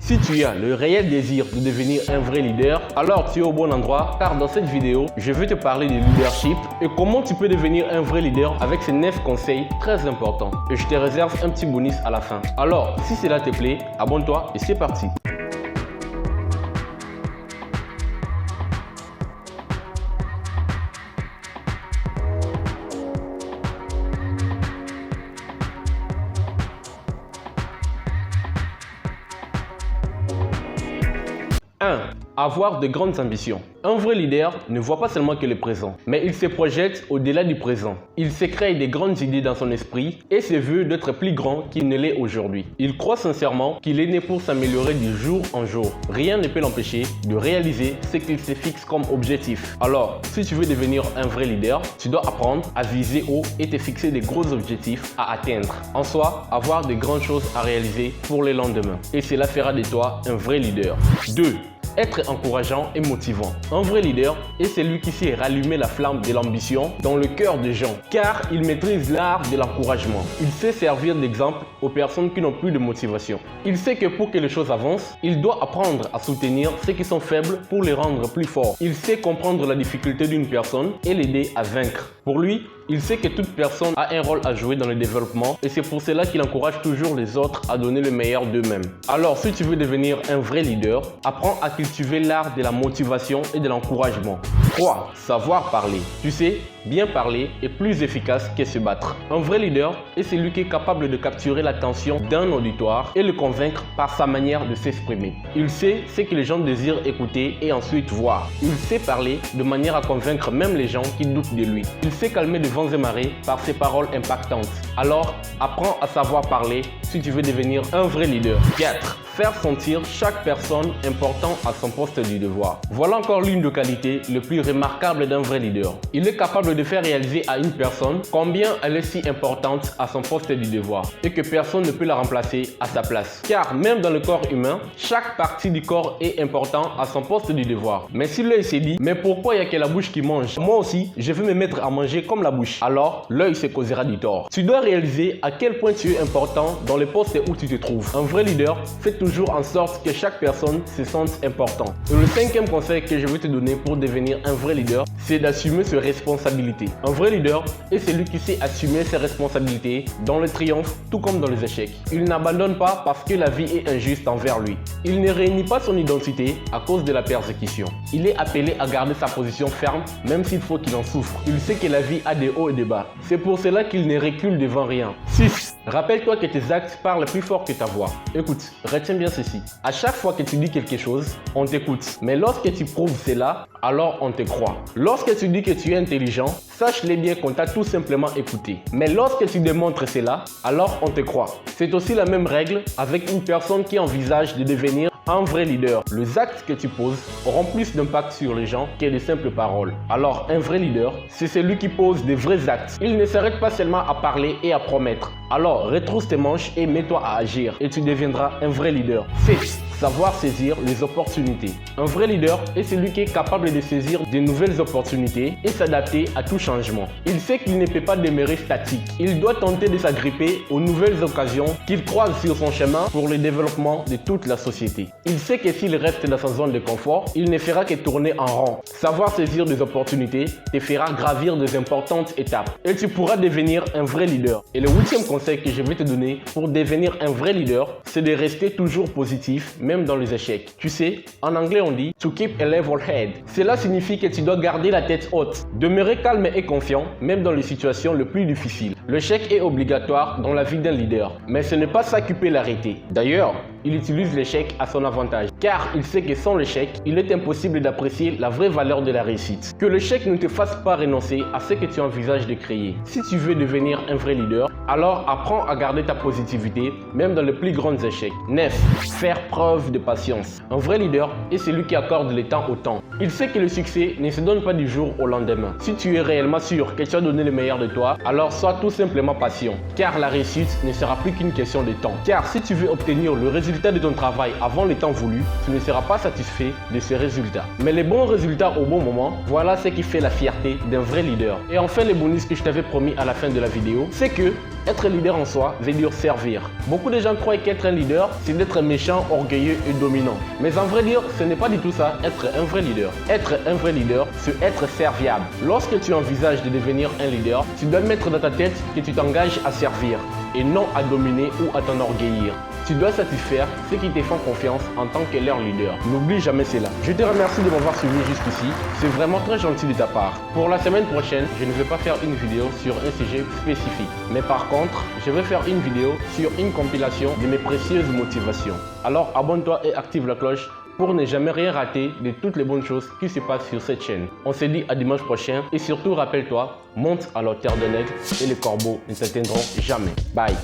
Si tu as le réel désir de devenir un vrai leader, alors tu es au bon endroit car dans cette vidéo, je vais te parler de leadership et comment tu peux devenir un vrai leader avec ces 9 conseils très importants. Et je te réserve un petit bonus à la fin. Alors, si cela te plaît, abonne-toi et c'est parti. Avoir de grandes ambitions. Un vrai leader ne voit pas seulement que le présent, mais il se projette au-delà du présent. Il se crée des grandes idées dans son esprit et se veut d'être plus grand qu'il ne l'est aujourd'hui. Il croit sincèrement qu'il est né pour s'améliorer du jour en jour. Rien ne peut l'empêcher de réaliser ce qu'il se fixe comme objectif. Alors, si tu veux devenir un vrai leader, tu dois apprendre à viser haut et te fixer des gros objectifs à atteindre. En soi, avoir de grandes choses à réaliser pour le lendemain. Et cela fera de toi un vrai leader. 2. Être encourageant et motivant. Un vrai leader est celui qui sait rallumer la flamme de l'ambition dans le cœur des gens, car il maîtrise l'art de l'encouragement. Il sait servir d'exemple aux personnes qui n'ont plus de motivation. Il sait que pour que les choses avancent, il doit apprendre à soutenir ceux qui sont faibles pour les rendre plus forts. Il sait comprendre la difficulté d'une personne et l'aider à vaincre. Pour lui, il sait que toute personne a un rôle à jouer dans le développement et c'est pour cela qu'il encourage toujours les autres à donner le meilleur d'eux-mêmes. Alors, si tu veux devenir un vrai leader, apprends à cultiver l'art de la motivation et de l'encouragement. 3. Savoir parler. Tu sais, bien parler est plus efficace que se battre. Un vrai leader est celui qui est capable de capturer l'attention d'un auditoire et le convaincre par sa manière de s'exprimer. Il sait ce que les gens désirent écouter et ensuite voir. Il sait parler de manière à convaincre même les gens qui doutent de lui. Il sait calmer de vents et marées par ses paroles impactantes. Alors, apprends à savoir parler si tu veux devenir un vrai leader. 4. Faire sentir chaque personne important à son poste du devoir. Voilà encore l'une des qualités les plus remarquables d'un vrai leader. Il est capable de faire réaliser à une personne combien elle est si importante à son poste du devoir et que personne ne peut la remplacer à sa place. Car même dans le corps humain, chaque partie du corps est importante à son poste du devoir. Mais si l'œil s'est dit, mais pourquoi il n'y a que la bouche qui mange? Moi aussi, je veux me mettre à manger comme la bouche. Alors, l'œil se causera du tort. Tu dois réaliser à quel point tu es important dans le poste où tu te trouves. Un vrai leader fait toujours en sorte que chaque personne se sente important. Et le 5e conseil que je vais te donner pour devenir un vrai leader, c'est d'assumer ses responsabilités. Un vrai leader est celui qui sait assumer ses responsabilités dans le triomphe tout comme dans les échecs. Il n'abandonne pas parce que la vie est injuste envers lui. Il ne réunit pas son identité à cause de la persécution. Il est appelé à garder sa position ferme même s'il faut qu'il en souffre. Il sait que la vie a des hauts et des bas. C'est pour cela qu'il ne recule devant rien. 6. Rappelle-toi que tes actes parlent plus fort que ta voix. Écoute, retiens bien ceci. À chaque fois que tu dis quelque chose, on t'écoute. Mais lorsque tu prouves cela, alors on te croit. Lorsque tu dis que tu es intelligent, sache-le bien qu'on t'a tout simplement écouté. Mais lorsque tu démontres cela, alors on te croit. C'est aussi la même règle avec une personne qui envisage de devenir un vrai leader. Les actes que tu poses auront plus d'impact sur les gens que de simples paroles. Alors, un vrai leader, c'est celui qui pose des vrais actes. Il ne s'arrête pas seulement à parler et à promettre. Alors, retrousse tes manches et mets-toi à agir et tu deviendras un vrai leader. 7. Savoir saisir les opportunités. Un vrai leader est celui qui est capable de saisir de nouvelles opportunités et s'adapter à tout changement. Il sait qu'il ne peut pas demeurer statique. Il doit tenter de s'agripper aux nouvelles occasions qu'il croise sur son chemin pour le développement de toute la société. Il sait que s'il reste dans sa zone de confort, il ne fera que tourner en rond. Savoir saisir des opportunités te fera gravir des importantes étapes et tu pourras devenir un vrai leader. Et le 8e conseil que je vais te donner pour devenir un vrai leader, c'est de rester toujours positif, même dans les échecs. Tu sais, en anglais on dit « to keep a level head ». Cela signifie que tu dois garder la tête haute, demeurer calme et confiant, même dans les situations les plus difficiles. L'échec est obligatoire dans la vie d'un leader, mais ce n'est pas ça qui peut l'arrêter. D'ailleurs, il utilise l'échec à son avantage, car il sait que sans l'échec, il est impossible d'apprécier la vraie valeur de la réussite. Que l'échec ne te fasse pas renoncer à ce que tu envisages de créer. Si tu veux devenir un vrai leader, alors apprends à garder ta positivité, même dans les plus grands échecs. 9. Faire preuve de patience. Un vrai leader est celui qui accorde le temps au temps. Il sait que le succès ne se donne pas du jour au lendemain. Si tu es réellement sûr que tu as donné le meilleur de toi, alors sois tout simplement patient, car la réussite ne sera plus qu'une question de temps. Car si tu veux obtenir le résultat résultats de ton travail avant le temps voulu, tu ne seras pas satisfait de ces résultats. Mais les bons résultats au bon moment, voilà ce qui fait la fierté d'un vrai leader. Et enfin, le bonus que je t'avais promis à la fin de la vidéo, c'est que être leader en soi veut dire servir. Beaucoup de gens croient qu'être un leader, c'est d'être méchant, orgueilleux et dominant. Mais en vrai dire, ce n'est pas du tout ça, être un vrai leader. Être un vrai leader, c'est être serviable. Lorsque tu envisages de devenir un leader, tu dois mettre dans ta tête que tu t'engages à servir et non à dominer ou à t'enorgueillir. Tu dois satisfaire ceux qui te font confiance en tant que leur leader. N'oublie jamais cela. Je te remercie de m'avoir suivi jusqu'ici. C'est vraiment très gentil de ta part. Pour la semaine prochaine, je ne vais pas faire une vidéo sur un sujet spécifique. Mais par contre, je vais faire une vidéo sur une compilation de mes précieuses motivations. Alors abonne-toi et active la cloche pour ne jamais rien rater de toutes les bonnes choses qui se passent sur cette chaîne. On se dit à dimanche prochain et surtout rappelle-toi, monte à la terre de nègre et les corbeaux ne t'atteindront jamais. Bye.